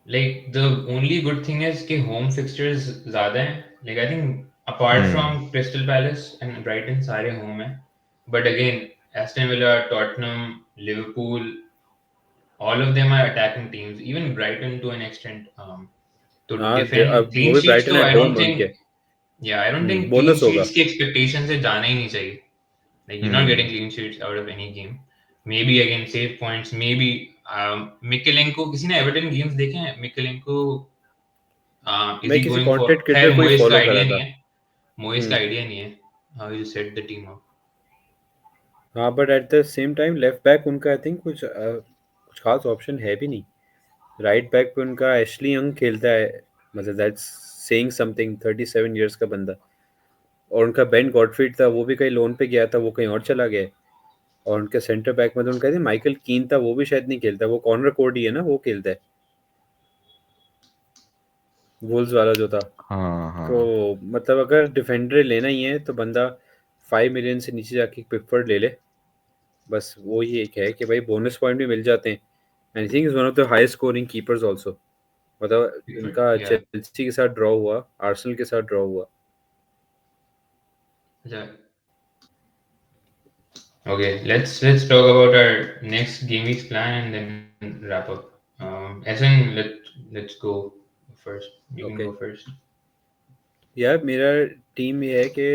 like the only good thing is कि home fixtures ज़्यादा हैं. Like I think apart hmm. from Crystal Palace and Brighton सारे home हैं. But again, Aston Villa, Tottenham, Liverpool, all of them are attacking teams. Even Brighton to an extent. तो हाँ, defend वो clean भी sheets Brighton तो eight I home don't है think. उनके. Yeah, I don't think clean bonus होगा. sheets की expectation से जाना ही नहीं चाहिए. Like you're not getting hmm. clean sheets out of any game. Maybe again save points. Maybe Mikelenko. किसी ने Everton games देखे हैं? Mikelenko is मैं he किसी going for? कंटेंट क्रिएटर खैर को ही मोइस का फॉलो आइडिया करा नहीं था. है. मोइस का आइडिया नहीं है. How you set the team up. हाँ, but at the same time left back उनका आई थिंक कुछ खास ऑप्शन है भी नहीं. राइट बैक पे उनका एशली यंग खेलता है. मतलब दैट्स सेइंग समथिंग. 37 इयर्स का बंदा. और उनका बेन गॉडफ्रीड था, वो भी कहीं लोन पे गया था, वो कहीं और चला गया. और उनके सेंटर बैक में तो उनका माइकल कीन था, वो भी शायद नहीं खेलता. वो कॉर्नर कोडी है ना, वो खेलता है वुल्स वाला जो था. हाँ हाँ. तो मतलब अगर डिफेंडर लेना ही है तो बंदा 5 मिलियन से नीचे जाके पिकफोर्ड ले ले. बस वो ही एक है कि भाई बोनस पॉइंट भी मिल जाते हैं. I think is one of the highest scoring keepers also. मतलब इनका Yeah. चेल्सी के साथ ड्रॉ हुआ, आर्सेनल के साथ ड्रॉ हुआ. अच्छा. Okay, let's talk about our next game week's plan and then wrap up. Essen, let's go first. You can okay go first. यार मेरा टीम ये है कि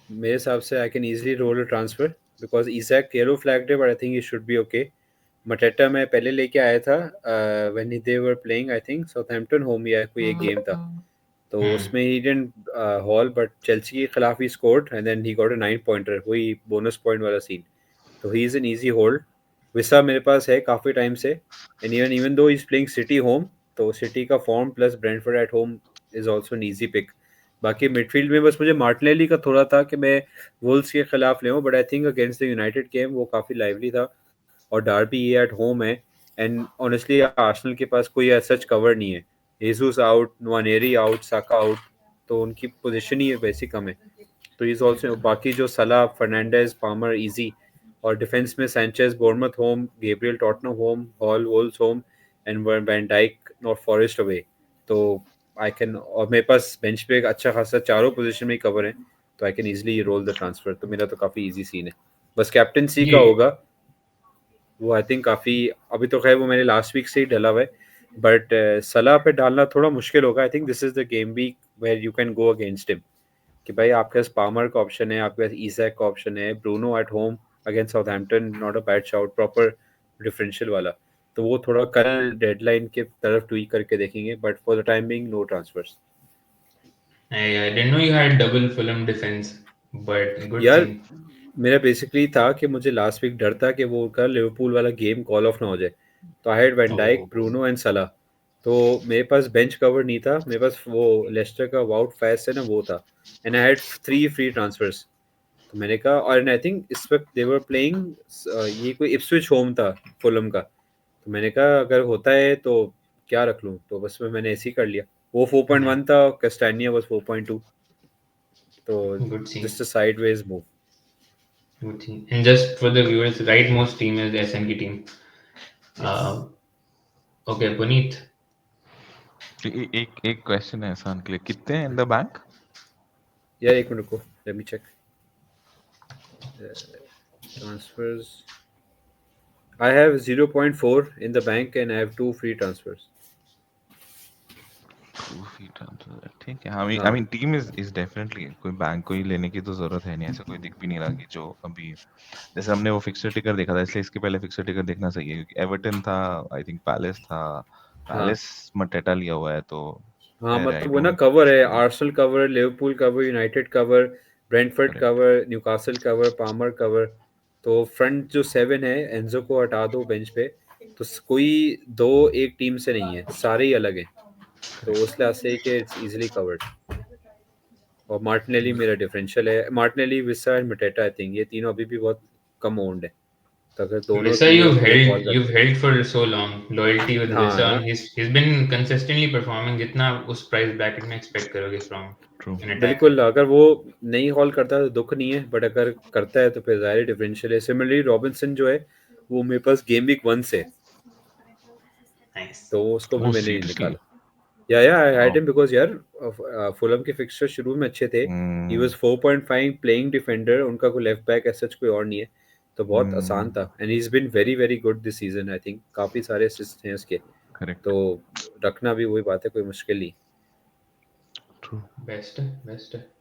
मेरे हिसाब से I can easily roll a transfer because Isak yellow flagged है but I think he should be okay Mateta मैं पहले लेके आया था when they were playing I think Southampton home या कोई एक गेम था तो Hmm. उसमें he didn't haul but Chelsea के खिलाफ he scored and then he got a 9 pointer वही बोनस पॉइंट वाला सीन तो he is an easy hold Wissa मेरे पास है काफ़ी टाइम से and even even though is playing City home तो सिटी का form plus Brentford at home is also an easy pick बाकी मिडफील्ड में बस मुझे मार्टिनेली का थोड़ा था कि मैं वुल्स के खिलाफ ले हूँ but I think against the United game वो काफ़ी लाइवली था और डार्बी ये एट होम है एंड ऑनेस्टली आर्सेनल के पास कोई सच कवर नहीं है Jesus आउट नवानेरी आउट साका आउट तो उनकी पोजीशन ही वैसी कम है तो इज ऑल्सो बाकी जो सलाह फर्नांडेज पामर इजी और डिफेंस में Sanchez Bournemouth home Gabriel Tottenham home haul Wolves home and Van Dijk Nott Forest away तो आई कैन और मेरे पास बेंच पे एक अच्छा खासा चारों पोजीशन में कवर है तो I can easily roll the transfer तो मेरा तो काफ़ी इजी सीन है बस कैप्टनसी का ये होगा वो आई थिंक काफ़ी अभी तो खैर वो मैंने लास्ट वीक से ही डाला हुआ है बट सलाह पे डालना थोड़ा मुश्किल होगा I think this is the game week where you can go against him कि भाई आपके पास पामर का ऑप्शन है आपके पास ईजैक का ऑप्शन है Bruno at home against Southampton not a bad shout proper differential वाला तो वो थोड़ा कल डेडलाइन के तरफ ट्वीक करके देखेंगे but for the time being no transfers I didn't know you had double Fulham defense, but good यार thing. मेरा बेसिकली था कि मुझे लास्ट वीक डर था कि वो का लिवरपूल वाला गेम कॉल ऑफ ना हो जाए तो I had Van Dijk Oh, Bruno and Salah तो मेरे पास बेंच कवर नहीं था मेरे पास वो लेस्टर का वाउट फैस है ना वो था and I had 3 free transfers तो मैंने कहा और आई थिंक इस वक्त दे वर प्लेइंग ये कोई इप्सविच होम था फुलम का तो मैंने कहा अगर होता है तो क्या रख लूँ तो बस मैंने ऐसे ही कर लिया वो 4.1 था कैस्टानिया बस 4.2 तो good thing. Just a sideways move Good thing. And just for the viewers, rightmost team is SNK team. Yes Uh, okay, Puneet. एक एक क्वेश्चन है एहसान के लिए कितने हैं इन द बैंक यार एक मिनट रुको let me check transfers I have 0.4 in the bank and I have 2 free transfers ठीक है आई हाँ मीन टीम इज डेफिनेटली कोई बैंक को ही लेने की तो जरूरत है नहीं ऐसा कोई दिख भी नहीं रहा कि जो अभी जैसे हमने वो फिक्सर टिकर देखा था इसलिए इसके पहले फिक्सर टिकर देखना सही है क्योंकि एवर्टन था आई थिंक पैलेस था हाँ पैलेस मटेटा लिया हुआ है तो हाँ खैर आई मतलब वो ना डोंट कवर है Arsenal cover Liverpool cover United cover Brentford correct cover Newcastle cover Palmer cover तो फ्रंट जो 7 है एंजो को हटा दो बेंच पे तो कोई दो एक टीम से नहीं है सारे ही अलग हैं तो करेक्ट उस लिहाज से कि इट्स इजीली कवर्ड और मार्टिनेली मेरा डिफरेंशियल है Martinelli Wissa and Mateta I think ये तीनों अभी भी बहुत कम ओन्ड है तो अगर दोनों Visa, तीनों को कॉल you've करते held for so long. Loyalty with हैं हाँ Visa, ना and he's been consistently performing. जितना आप उस price bracket में expect करोगे from ट्रू an attacker. बिल्कुल अगर वो नहीं हॉल करता तो दुख नहीं है बट अगर करता है तो फिर ज़ाहिर डिफरेंशियल है सिमिलरली रॉबिन्सन जो है वो मेरे पास गेम वीक 1 से है, Nice. तो उसको भी ओह मैंने नहीं सीरियसली निकाला या I had wow him because यार फुलम के फिक्सचर शुरू में अच्छे थे ही वाज 4.5 प्लेइंग डिफेंडर उनका कोई लेफ्ट बैक ऐसा कोई और नहीं है तो बहुत आसान था and he is been very very good this season I think काफ़ी सारे असिस्ट हैं उसके करेक्ट तो रखना भी वही बात है कोई मुश्किल नहीं true Best.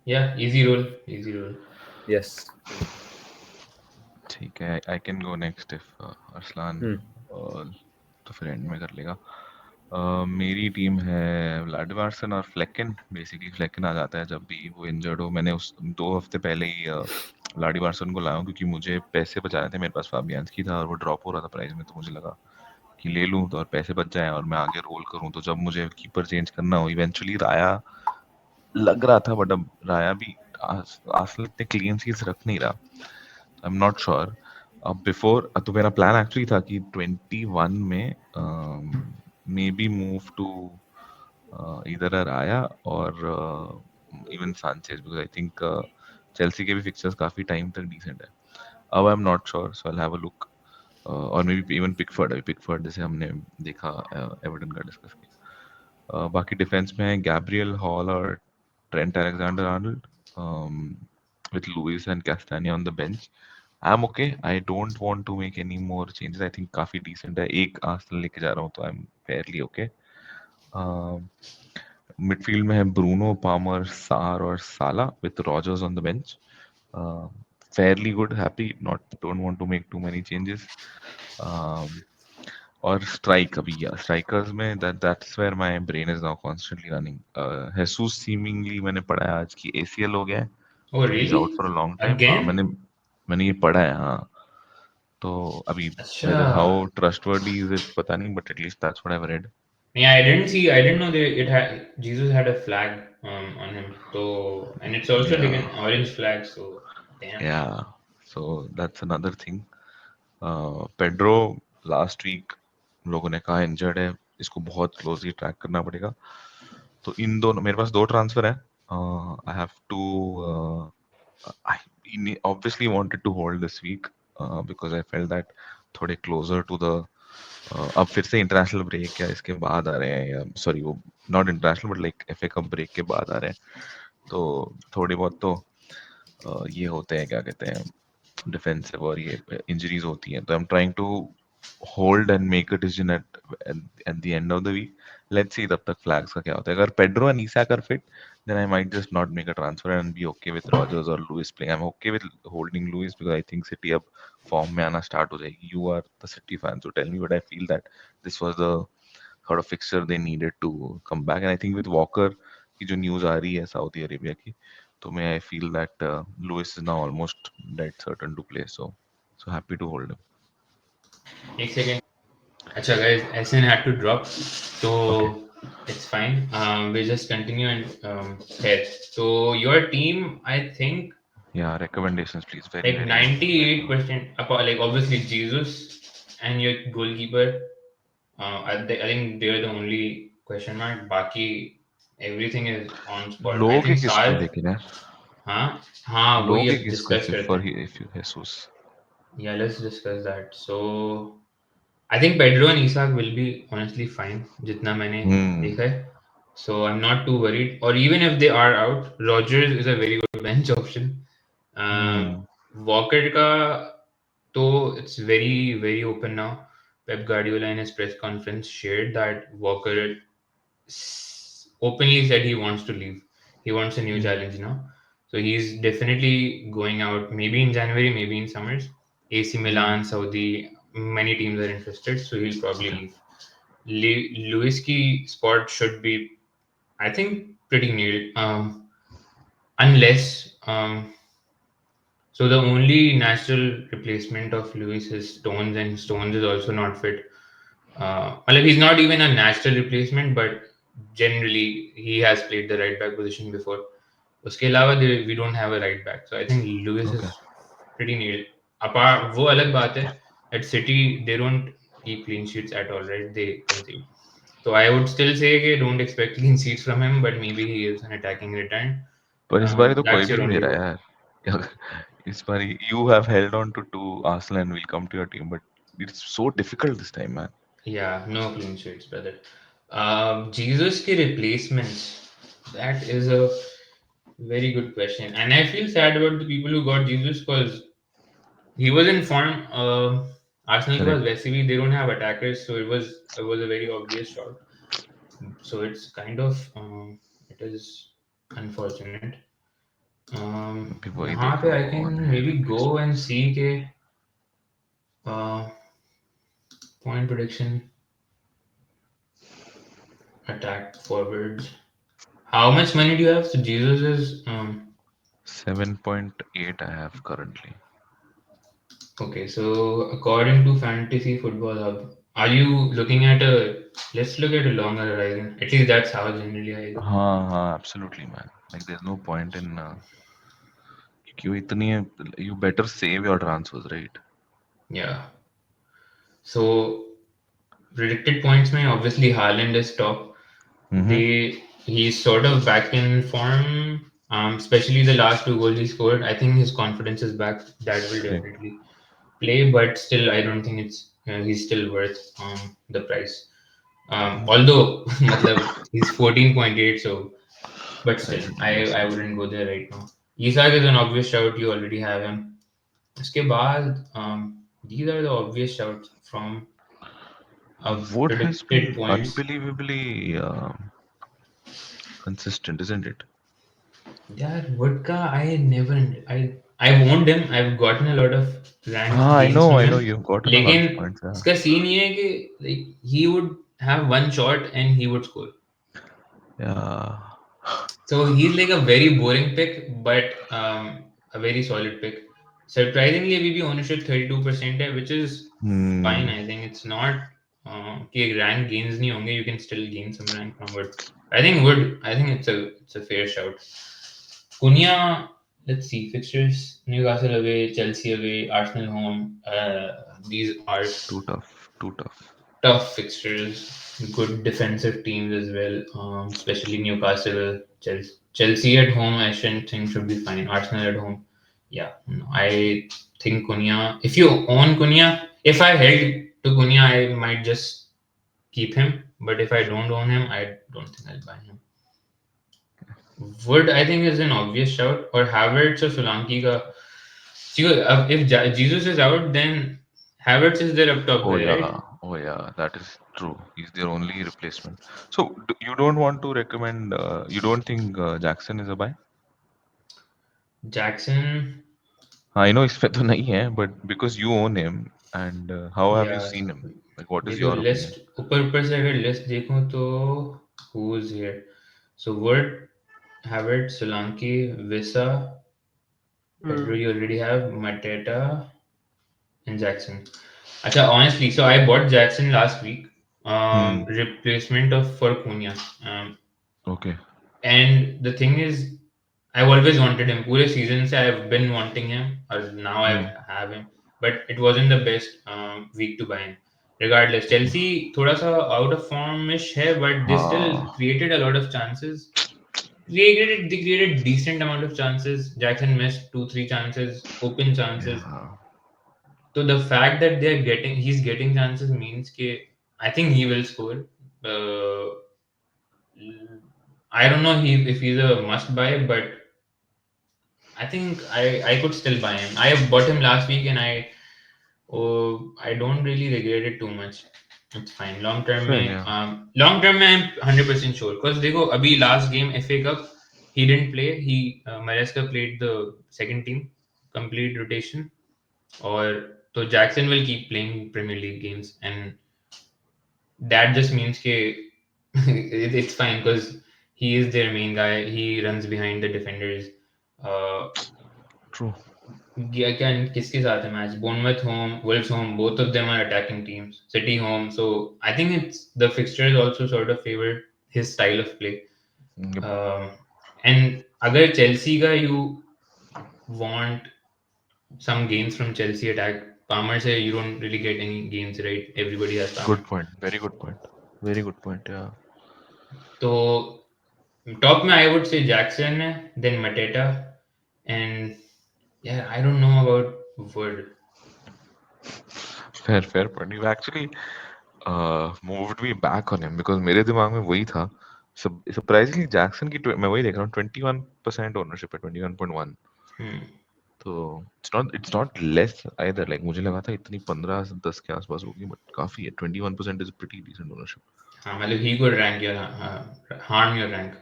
Yeah, easy roll. Easy roll. Yes ठीक है I can go next if Arsalan तो फिर एंड में कर लेगा मेरी टीम है व्लाडिवारसन और फ्लेकन बेसिकली फ्लेकन आ जाता है जब भी वो इंजर्ड हो मैंने उस 2 हफ्ते पहले ही व्लाडिवारसन को लाया हूं, क्योंकि मुझे पैसे बचाने थे मेरे पास फाबियांस्की था और वो ड्रॉप हो रहा था प्राइस में तो मुझे लगा कि ले लूं तो और पैसे बच जाएं और मैं आगे रोल करूं तो जब मुझे कीपर चेंज करना हो इवेंचुअली राया लग रहा था बट अब राया भी आर्सेनल इतने क्लीन शीट्स रख नहीं रहा आई एम नॉट श्योर अब बिफोर तो मेरा प्लान एक्चुअली था कि 21 में मे बी मूव टू इधर राया और even Sanchez because I think Chelsea के भी फिक्चर्स काफी टाइम तक डिसेंट है अब I am not sure so I have a look और मे बी इवन पिकफोर्ड जैसे हमने देखा एवर्टन का डिस्कस किया बाकी डिफेंस में है गैब्रियल हॉल और Trent Alexander Arnold with Luis and Castagna on the bench. I'm okay. I don't want to make any more changes. I think काफी decent है. एक Arsenal लेके जा रहा हूँ तो I'm fairly okay. मिडफील्ड में है ब्रूनो, पामर, सार और साला with Rogers on the bench. Uh, fairly good, happy. Not don't want to make too many changes. Um, और स्ट्राइक अभी या स्ट्राइकर्स में that's where my brain is now constantly running. Jesus seemingly मैंने पढ़ा है आज की एसीएल हो गया है, Oh तो he is really? Out for a long time. हाँ, Again? मैंने ये पढ़ा है. हाँ, तो अभी अच्छा. whether how trustworthy is it पता नहीं, but at least that's what I've read. Yeah, I didn't see. I didn't know that it had Jesus had a flag on him. So, and it's also like Yeah, an orange flag. So, damn. yeah. So that's another thing. Pedro last week लोगों ने कहा injured है, इसको बहुत closely track करना पड़ेगा. तो इन दोनों मेरे पास 2 ट्रांसफर है. I have two I obviously wanted to hold this week because I felt that थोड़े closer to the अब फिर से इंटरनेशनल ब्रेक या इसके बाद आ रहे हैं, या सॉरी वो not international but like FA cup break के बाद आ रहे हैं, तो थोड़ी बहुत तो ये होते हैं, क्या कहते हैं, डिफेंसिव और ये इंजरीज होती हैं. तो I am trying to hold and make a decision at the end of the week. Let's see तब तक फ्लैग्स का क्या होता है. अगर Pedro and Isak are fit, then I might just not make a transfer and be okay with Rogers or Lewis playing. I'm okay with holding Lewis because I think City अब form में आना start हो जाएगी. You are the City fan, so tell me, but I feel that this was the sort of fixture they needed to come back. And I think with Walker की जो news आ रही है Saudi Arabia की, तो मैं I feel that Lewis is now almost dead certain to play. So happy to hold him. एक second. Acha guys, SN had to drop, so Okay. it's fine. We just continue and here. So your team, I think, Yeah, recommendations please. Very, like very useful right now. 98%, like obviously Jesus and your goalkeeper. I think they're the only question mark. Baki, everything is on spot. I लोगे think किसको Sar, लेकिन यार, हाँ हाँ वही लोगे अब किसको डिस्कस करते for हैं. if you Jesus. Yeah, let's discuss that. So I think Pedro and Isak will be honestly fine, जितना मैंने Hmm. देखा है. So I'm not too worried. Or even if they are out, Rogers is a very good bench option. Hmm. Walker का तो it's very very open now. Pep Guardiola in his press conference shared that Walker openly said he wants to leave. He wants a new Hmm. challenge now. So he's definitely going out, maybe in January, maybe in summers. AC Hmm. Milan, Saudi, many teams are interested, so he'll probably Okay. leave. Lewis की spot should be, I think, pretty nailed. Unless, so the only natural replacement of Lewis is Stones, and Stones is also not fit. Well, he's not even a natural replacement, but generally he has played the right back position before. उसके अलावा we don't have a right back, so I think Lewis Okay. is pretty nailed. Apart वो अलग बात है. At City they don't keep clean sheets at all, right? They concede. So I would still say कि don't expect clean sheets from him, but maybe he is an attacking return. पर इस बार तो कोई That's भी your नहीं दे only रहा hope. यार. इस बार you have held on to two Arsenal and will come to your team, but it's so difficult this time, man. Yeah, no clean sheets, brother. Jesus ki replacements. That is a very good question, and I feel sad about the people who got Jesus because he was in form. Arsenal ke paas Correct. वैसे भी they don't have attackers, so it was a very obvious shot. So it's kind of it is unfortunate. अभी वही यहाँ देख पे रहा हूँ I can कौन है maybe go and replacements. see के uh, point prediction, attack forwards. How much money do you have? So Jesus is 7.8 I have currently. okay. So according to Fantasy Football Hub, are you looking at a? Let's look at a longer horizon. At least that's how generally I look. हाँ, absolutely, man. Like there's no point in क्योंकि वो इतनी है, you better save your transfers, right? Yeah. So predicted points, mein obviously Haaland is top. Mm-hmm. He's sort of back in form. Especially the last two goals he scored. I think his confidence is back. That will Correct. definitely play, but still, I don't think he's still worth the price. Although, matlab, he's 14.8, so but I still, should I listen. wouldn't go there right now. Isak is an obvious shout. You already have him. उसके बाद these are the obvious shouts from a Wood has predicted been points. unbelievably consistent, isn't it? Yeah, Vodka, I owned him. I've gotten a lot of ranked I games know, from I know. him. You've gotten a lot लेकिन of points. Yeah. इसका scene ये है कि like he would have one shot and he would score. Yeah. So he's like a very boring pick, but a very solid pick. Surprisingly, अभी भी ownership 32% है, which is fine. Hmm. I think it's not कि rank gains नहीं होंगे. You can still gain some rank from Wood. I think Wood. I think it's a fair shout. Cunha, let's see fixtures: Newcastle away, Chelsea away, Arsenal home. These are Too tough. Too tough. tough fixtures. Good defensive teams as well, especially Newcastle, Chelsea at home. I shouldn't think should be fine. Arsenal at home, yeah. No, I think Cunha. If you own Cunha, if I held to Cunha, I might just keep him. But if I don't own him, I don't think I'll buy him. Wood, I think, is an obvious shout. Or Havertz or Solanke. See, if Jesus is out, then Havertz is their up top Oh guy, right? yeah. Oh yeah. That is true. He's their only replacement. So you don't want to recommend? You don't think Jackson is a buy? Jackson, I know इसमें तो नहीं है, but because you own him, and how have you या seen him? Like, what is देखो your opinion? List ऊपर से अगर list देखूं तो who is here? So Wood, Havertz, Solanke, Visa, Pedro you already have, Mateta, and Jackson. Acha, honestly, so I bought Jackson last week, Hmm. replacement of for Cunha. Okay. And the thing is, I've always wanted him. पूरे season से I've been wanting him, or now I Hmm. have him. But it wasn't the best week to buy him. Regardless, Chelsea थोड़ा सा out of form-ish है, but they still हाँ. created a lot of chances. They created decent amount of chances. Jackson missed 2-3 chances, open chances. Yeah. So the fact that he's getting chances means कि I think he will score. Uh, I don't know if he's a must buy, but I think I could still buy him. I bought him last week and I don't really regret it too much. It's fine. Fair. Yeah. Long term में I'm 100% sure because देखो अभी last game FA Cup he didn't play. Maresca played the second team, complete rotation. Or so Jackson will keep playing Premier League games, and that just means it's fine because he is their main guy. He runs behind the defenders. Uh, True. Again, किसके साथ है match? Bournemouth home, Wolves home. Both of them are attacking teams. City home. So I think it's the fixtures also sort of favor his style of play. Yep. And अगर Chelsea का you want some gains from Chelsea attack, Palmer say you don't really get any gains, right? Everybody has Palmer. Good point. Very good point. Very good point. Yeah. तो top में I would say Jackson है, then Mateta, and yeah, I don't know about Wood. Fair point. You actually moved me back on him because मेरे दिमाग में वही था. Surprisingly, Jackson की मैं वही देख रहा हूँ 21% ownership है 21.1. तो it's not less either. Like मुझे लगा था इतनी 15-10 के आसपास होगी, but काफी है. 21% is pretty decent ownership. हाँ मतलब he could rank your harm your rank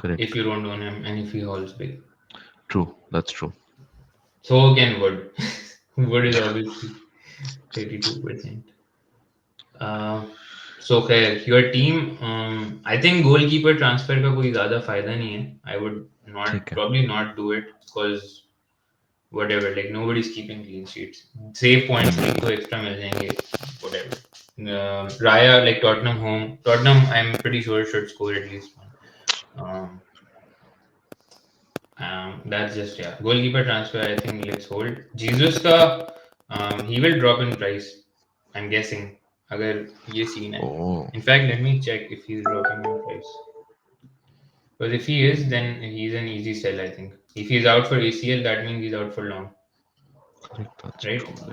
Correct. if you don't own him and if he holds big. True. That's true. So can Wood. Wood is obviously 32%. So खैर your team, I think goalkeeper transfer का कोई ज़्यादा फायदा नहीं है. I would ठीक है. probably not do it because whatever, like nobody's keeping clean sheets. Save points एक तो extra मिल जाएंगे, whatever. Raya, like Tottenham home. Tottenham, I'm pretty sure should score at least one. That's just yeah. Goalkeeper transfer, I think let's hold. Jesus का he will drop in price. I'm guessing. अगर ये scene है. Oh. In fact, let me check if he's dropping in price. Because if he is, then he's an easy sell, I think. If he's out for ACL, that means he's out for long. Correct. That's Right? true.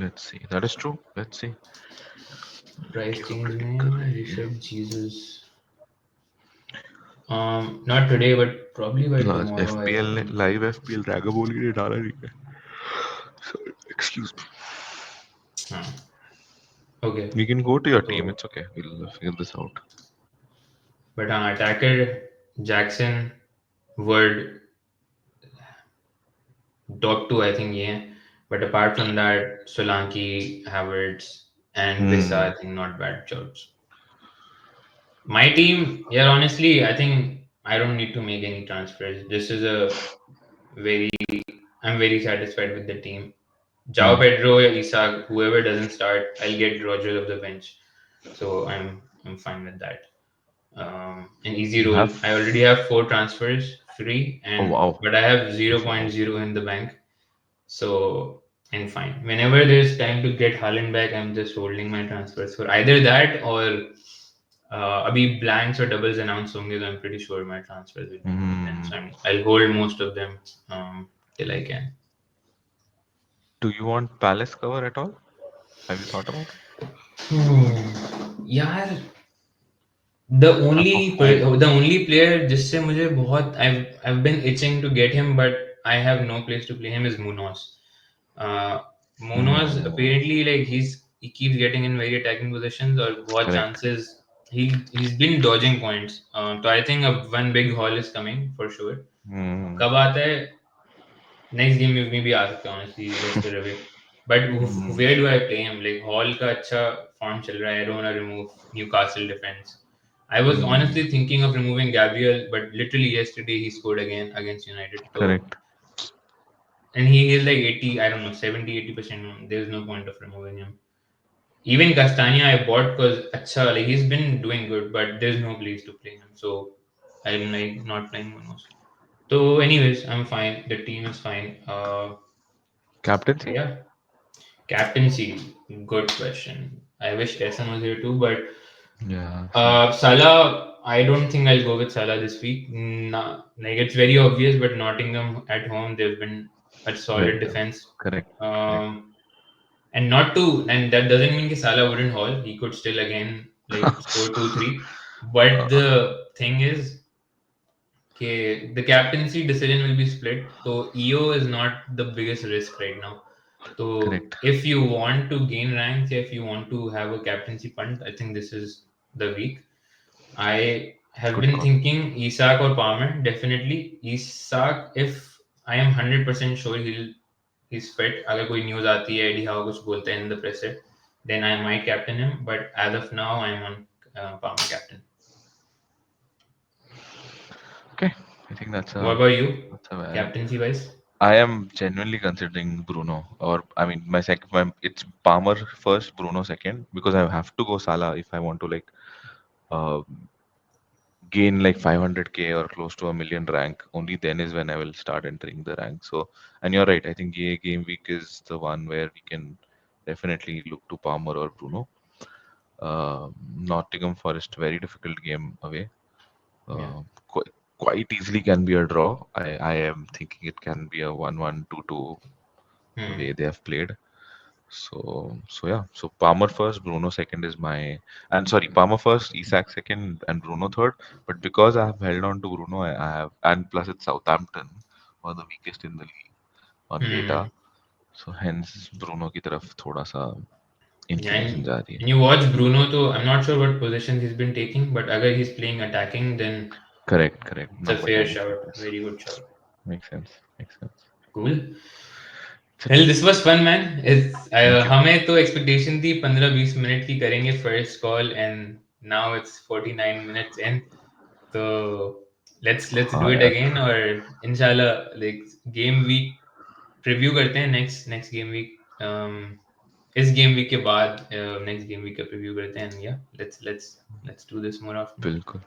Let's see. That is true. Let's see. Price change में Rishabh Jesus. Not today, but probably by tomorrow. I FPL ने think. live FPL रैगाबोली ने डाला नहीं है. Excuse me. हाँ, okay. You can go to your team. तो It's okay. We'll figure this out. but हाँ, attacker Jackson, Word, top two I think ये हैं. But apart from that, Solanke, Havertz, and Wissa, I think not bad jobs. My team, yeah, honestly, I think I don't need to make any transfers. This is a very, I'm very satisfied with the team. Jao Pedro, Isak, whoever doesn't start, I'll get Roger of the bench. So I'm fine with that. An easy You rule. have. I already have 4 transfers free, Oh and wow. but I have 0.0 in the bank. So I'm fine. Whenever there's time to get Haaland back, I'm just holding my transfers for either that or अभी blanks or doubles announced होंगे, so I'm pretty sure my transfers will be made then. So I'll hold most of them till I can. Do you want Palace cover at all? Have you thought about it? यार the only Fine. the only player जिससे मुझे बहुत I've been itching to get him but I have no place to play him is Munoz. Munoz apparently like he keeps getting in very attacking positions और बहुत Correct. chances he's been dodging points. So I think one big haul is coming for sure. कब आता है? Next game में भी आ सकता है honestly. Rest away. But where do I play him? Like Hall का अच्छा form चल रहा है. I don't want to remove Newcastle defense. I was honestly thinking of removing Gabriel, but literally yesterday he scored again against United. So, Correct. and he is like 80, I don't know, 70-80%. There's no point of removing him. Even Castagna I bought because acha, like he's been doing good, but there's no place to play him. So I'm like not playing Munoz. So, anyways, I'm fine. The team is fine. Captaincy? Yeah. Captaincy, good question. I wish Essen was here too, but Yeah. Salah, I don't think I'll go with Salah this week. Like it's very obvious, but Nottingham at home, they've been a solid defense. Correct. And not to, and that doesn't mean that Salah wouldn't haul. He could still again like score 2-3. But the thing is, okay, the captaincy decision will be split. So EO is not the biggest risk right now. So Correct. if you want to gain ranks, if you want to have a captaincy punt, I think this is the week. I have Good been call. thinking Isak or Palmer, definitely. Isak, if I am 100% sure he's fit, अगर कोई news आती है, Eddie Howe कुछ बोलते हैं in the presser, then I might captain him. But as of now, I'm on Palmer captain. Okay, I think that's a. What about you? That's a valid. Captaincy wise? I am genuinely considering Bruno, or I mean, it's Palmer first, Bruno second, because I have to go Salah if I want to like gain like 500k or close to a million rank. Only then is when I will start entering the rank. So, and you're right. I think game week is the one where we can definitely look to Palmer or Bruno. Nottingham Forest, very difficult game away. Quite easily can be a draw. I am thinking it can be a 1-1, 2-2 the way they have played. So yeah. So Palmer first, Bruno second is my, and sorry, Palmer first, Isak second, and Bruno third. But because I have held on to Bruno, I have, and plus it's Southampton, one of the weakest in the league on data. So hence Bruno की तरफ थोड़ा सा inclination जा रही है. And you watch Bruno, so I'm not sure what positions he's been taking, but अगर he's playing attacking, then Correct. it's a fair shout. Very good shout. Makes sense. Cool. Well, this was fun, man. हमें तो expectation थी 15-20 minute की करेंगे first call, and now it's 49 minutes in. So let's do it again, or inshallah like game week preview करते हैं next game week. इस game week के बाद next game week का preview करते हैं, and yeah, let's do this more often. बिल्कुल.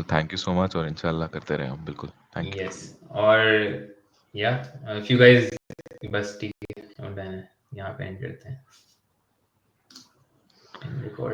Thank you so much और इंशाल्लाह करते रहे हम बिल्कुल. Thank you. Yes. और yeah, if you guys बस ठीक है, और यहाँ पे end करते हैं. End record.